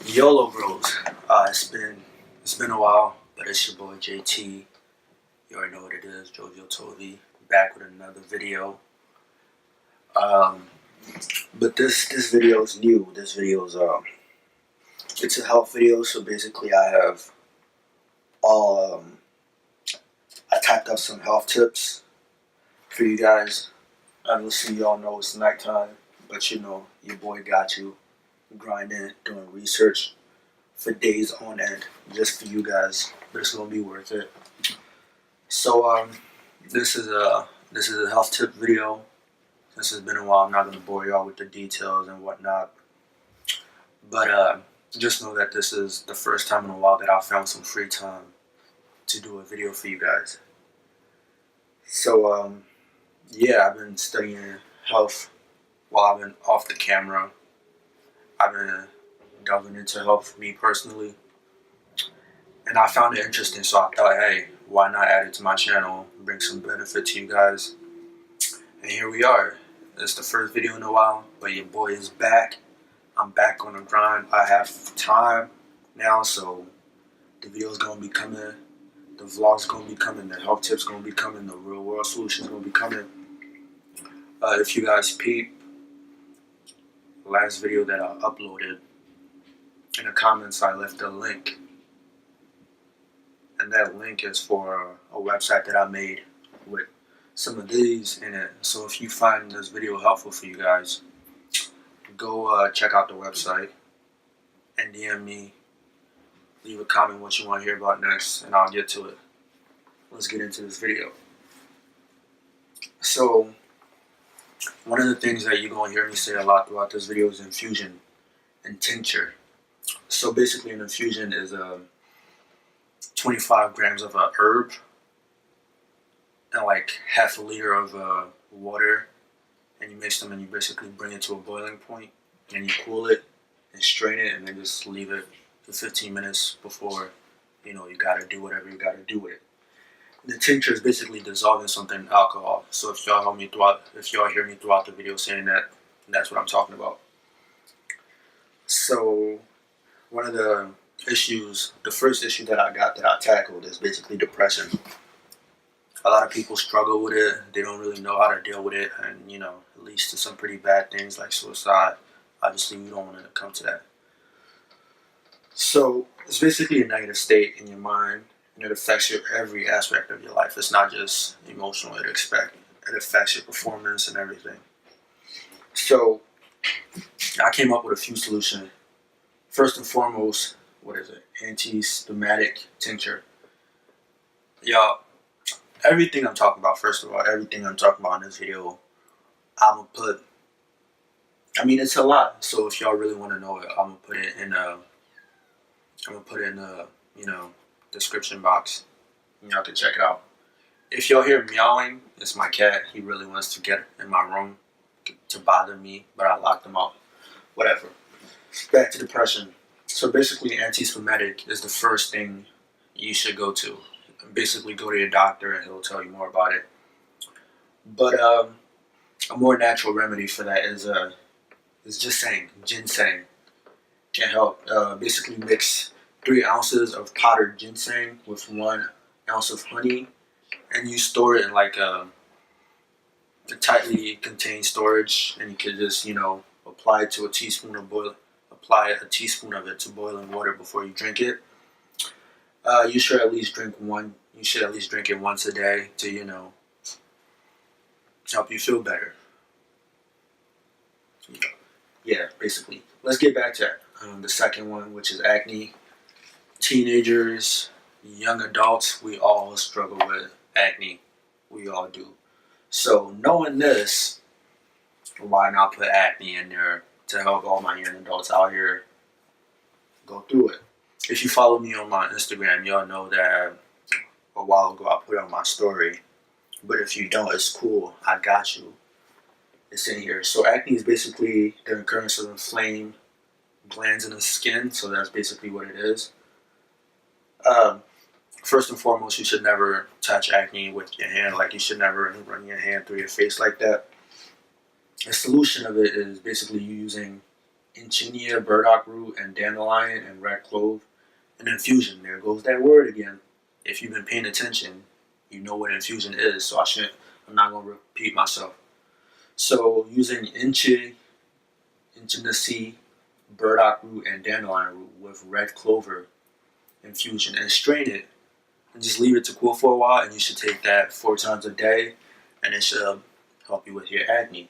YOLO bros. It's been a while, but it's your boy JT. You already know what it is, Jojo Tovi, back with another video. Um, but this video is new. This video is it's a health video. So basically, I have all I typed up some health tips for you guys. Obviously, y'all know it's nighttime, but you know your boy got you grinding, doing research for days on end just for you guys, but it's gonna be worth it. So this is a health tip video. Since it's been a while, I'm not gonna bore y'all with the details and whatnot, but just know that this is the first time in a while that I found some free time to do a video for you guys. So yeah, I've been studying health while I've been off the camera. I've been delving into health, me personally, and I found it interesting, so I thought, hey, why not add it to my channel, bring some benefit to you guys. And here we are. It's the first video in a while, but your boy is back. I'm back on the grind. I have time now, so the video's gonna be coming, the vlog's gonna be coming, the health tips gonna be coming, the real world solutions gonna be coming. If you guys peep the last video that I uploaded, in the comments I left a link, and that link is for a website that I made with some of these in it. So if you find this video helpful for you guys, go check out the website and DM me, leave a comment what you want to hear about next, and I'll get to it. Let's get into this video. So one of the things that you're going to hear me say a lot throughout this video is infusion and tincture. So basically an infusion is 25 grams of a herb and like half a liter of water, and you mix them and you basically bring it to a boiling point and you cool it and strain it and then just leave it for 15 minutes before you gotta do whatever you gotta do with it. The tincture is basically dissolving something in alcohol. So if y'all hear me throughout the video saying that, that's what I'm talking about. So one of the issues, the first issue that I tackled is basically depression. A lot of people struggle with it. They don't really know how to deal with it, and it leads to some pretty bad things like suicide. Obviously, we don't want to come to that. So it's basically a negative state in your mind, and it affects every aspect of your life. It's not just emotional. It affects your performance and everything. So I came up with a few solutions. First and foremost, what is it? Antispasmodic tincture. Y'all, everything I'm talking about, first of all, everything I'm talking about in this video, I'm gonna put, it's a lot. So if y'all really want to know it, I'm gonna put it in the description box. Y'all can check it out. If y'all hear meowing, it's my cat. He really wants to get in my room to bother me, but I locked him out. Whatever. Back to depression. So basically, antispasmodic is the first thing you should go to. Basically, go to your doctor and he'll tell you more about it. But a more natural remedy for that is Ginseng can help. Basically, mix 3 ounces of powdered ginseng with 1 ounce of honey, and you store it in like a tightly contained storage, and you can just apply a teaspoon of it to boiling water before you drink it. You should at least drink it once a day to help you feel better. Yeah, basically. Let's get back to the second one, which is acne. Teenagers, young adults, we all struggle with acne. We all do. So knowing this, why not put acne in there to help all my young adults out here go through it? If you follow me on my Instagram, y'all know that a while ago I put it on my story. But if you don't, it's cool. I got you. It's in here. So acne is basically the occurrence of inflamed glands in the skin. So that's basically what it is. First and foremost, you should never touch acne with your hand. Like, you should never run your hand through your face like that. The solution of it is basically you using Inchinia, burdock root, and dandelion, and red clove. And infusion, there goes that word again. If you've been paying attention, you know what infusion is, so I'm not going to repeat myself. So using Inchinaceae, burdock root, and dandelion root with red clover infusion, and strain it and just leave it to cool for a while, and you should take that 4 times a day, and it should help you with your acne.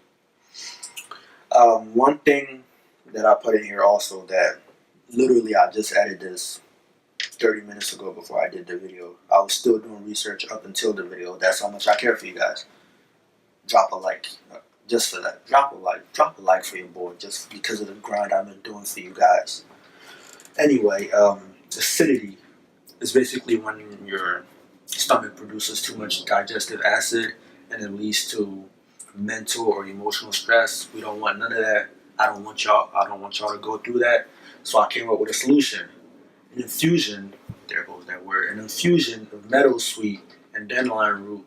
One thing that I put in here also, that literally I just added this 30 minutes ago before I did the video. I was still doing research up until the video. That's how much I care for you guys. Drop a like just for that. Drop a like for your boy, just because of the grind I've been doing for you guys. Anyway, acidity is basically when your stomach produces too much digestive acid, and it leads to mental or emotional stress. We don't want none of that. I don't want y'all to go through that. So I came up with a solution. An infusion, there goes that word. An infusion of meadowsweet and dandelion root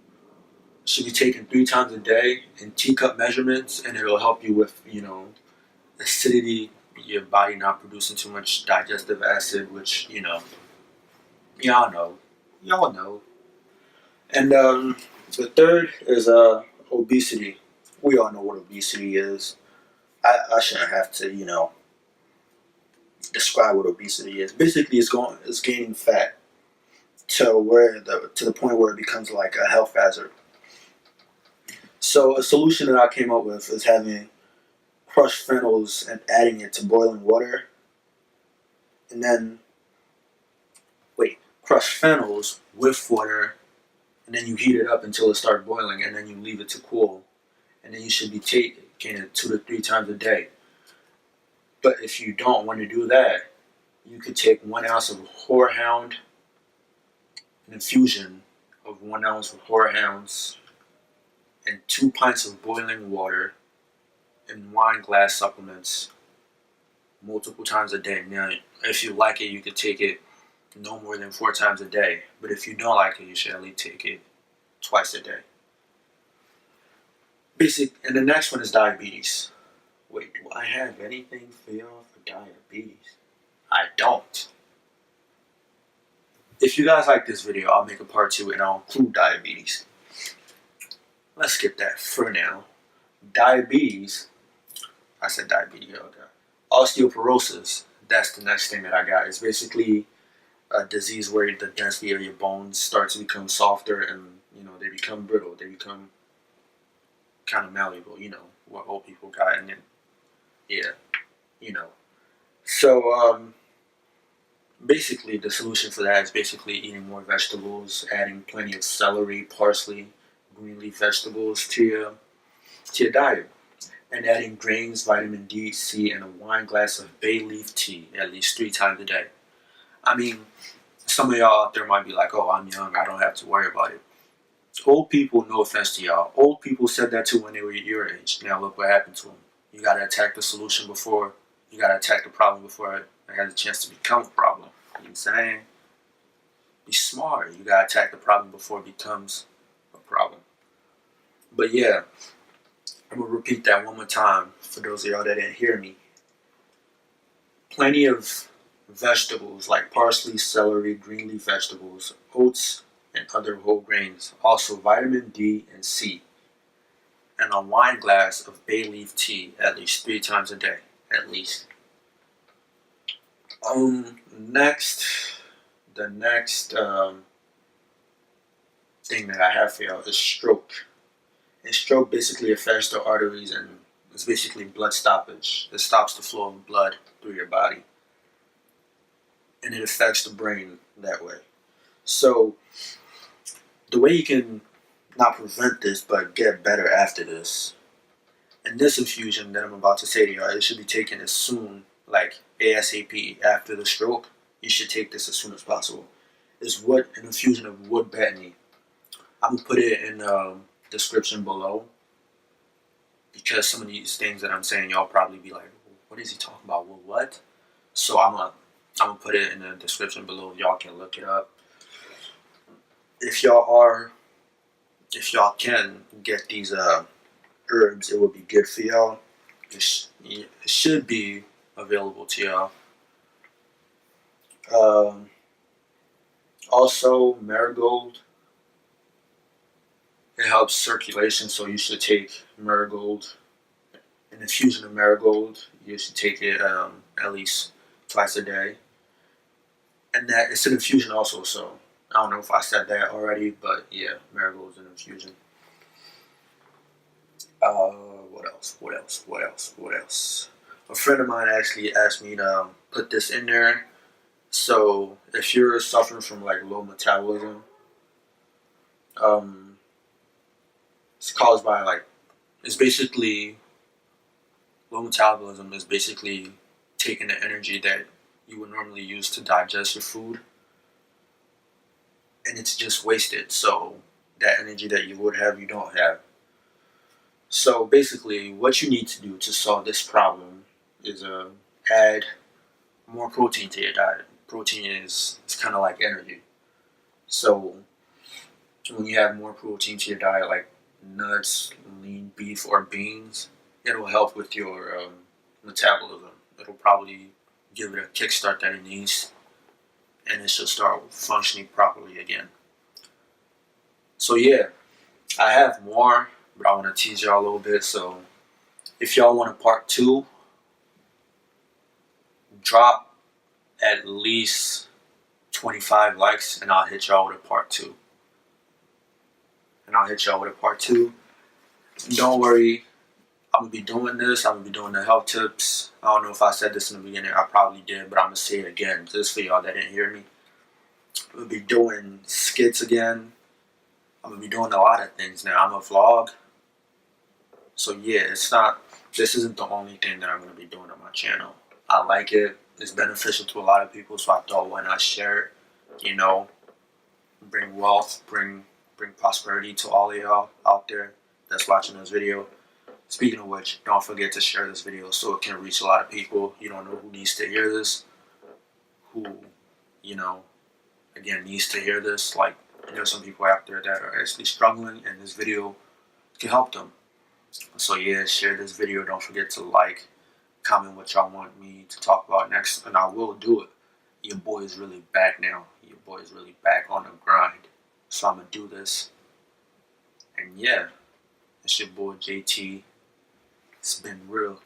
should be taken 3 times a day in teacup measurements, and it'll help you with, acidity, your body not producing too much digestive acid, which, y'all know. And the third is obesity. We all know what obesity is. I shouldn't have to, describe what obesity is. Basically, it's gaining fat to the point where it becomes like a health hazard. So a solution that I came up with is having crushed fennels and adding it to boiling water, and then crush fennels with water, and then you heat it up until it starts boiling, and then you leave it to cool, and then you should be taking it 2 to 3 times a day. But if you don't want to do that, you could take 1 ounce of horehound, an infusion of 1 ounce of horehounds, and 2 pints of boiling water, and wineglass supplements multiple times a day. Now, if you like it, you could take it no more than 4 times a day. But if you don't like it, you should at least take it twice a day. And the next one is diabetes. Wait, do I have anything for y'all for diabetes? I don't. If you guys like this video, I'll make a part 2 and I'll include diabetes. Let's skip that for now. Diabetes. I said diabetes, okay. Osteoporosis. That's the next thing that I got. It's basically a disease where the density of your bones starts to become softer, and they become brittle. They become kind of malleable. What old people got, and then So basically, the solution for that is basically eating more vegetables, adding plenty of celery, parsley, green leaf vegetables to your diet, and adding grains, vitamin D, C, and a wine glass of bay leaf tea at least 3 times a day. I mean, some of y'all out there might be like, oh, I'm young, I don't have to worry about it. Old people, no offense to y'all, old people said that too when they were your age. Now look what happened to them. You got to attack the solution before, you got to attack the problem before it has a chance to become a problem. You know what I'm saying? Be smart. You got to attack the problem before it becomes a problem. But yeah, I'm going to repeat that one more time for those of y'all that didn't hear me. Plenty of vegetables like parsley, celery, green leaf vegetables, oats, and other whole grains. Also vitamin D and C. And a wine glass of bay leaf tea at least 3 times a day. At least. The next thing that I have for y'all is stroke. And stroke basically affects the arteries, and it's basically blood stoppage. It stops the flow of blood through your body. And it affects the brain that way. So the way you can not prevent this but get better after this, and this infusion that I'm about to say to y'all, it should be taken as soon, like ASAP after the stroke. You should take this as soon as possible. Is an infusion of wood betony. I'm going to put it in the description below, because some of these things that I'm saying, y'all probably be like, what is he talking about? Well, what? So I'm gonna put it in the description below. Y'all can look it up. If y'all can get these herbs, it would be good for y'all. It should be available to y'all. Also, marigold, it helps circulation, so you should take marigold. An infusion of marigold, you should take it at least twice a day. And that it's an infusion also, so I don't know if I said that already, but yeah, marigold is an infusion. What else? What else? What else? What else? A friend of mine actually asked me to put this in there. So if you're suffering from like low metabolism, um, it's caused by like it's basically low metabolism is basically taking the energy that you would normally use to digest your food, and it's just wasted. So that energy that you would have, you don't have. So basically, what you need to do to solve this problem is add more protein to your diet. Protein is kind of like energy. So when you have more protein to your diet, like nuts, lean beef, or beans, it'll help with your metabolism. It'll probably give it a kickstart that it needs, and it should start functioning properly again. So yeah, I have more, but I want to tease y'all a little bit. So if y'all want a part two, drop at least 25 likes, and I'll hit y'all with a part two. Don't worry, I'm gonna be doing this. I'm gonna be doing the health tips. I don't know if I said this in the beginning. I probably did, but I'm gonna say it again just for y'all that didn't hear me. I'm gonna be doing skits again. I'm gonna be doing a lot of things now. I'm a vlog. So yeah, this isn't the only thing that I'm gonna be doing on my channel. I like it. It's beneficial to a lot of people, so I thought why not share it? You know, bring wealth, bring prosperity to all of y'all out there that's watching this video. Speaking of which, don't forget to share this video so it can reach a lot of people. You don't know who needs to hear this, who, you know, again, needs to hear this. Like, there's some people out there that are actually struggling, and this video can help them. So yeah, share this video. Don't forget to like, comment what y'all want me to talk about next, and I will do it. Your boy is really back now. Your boy is really back on the grind. So I'm going to do this. And yeah, it's your boy JT. It's been real.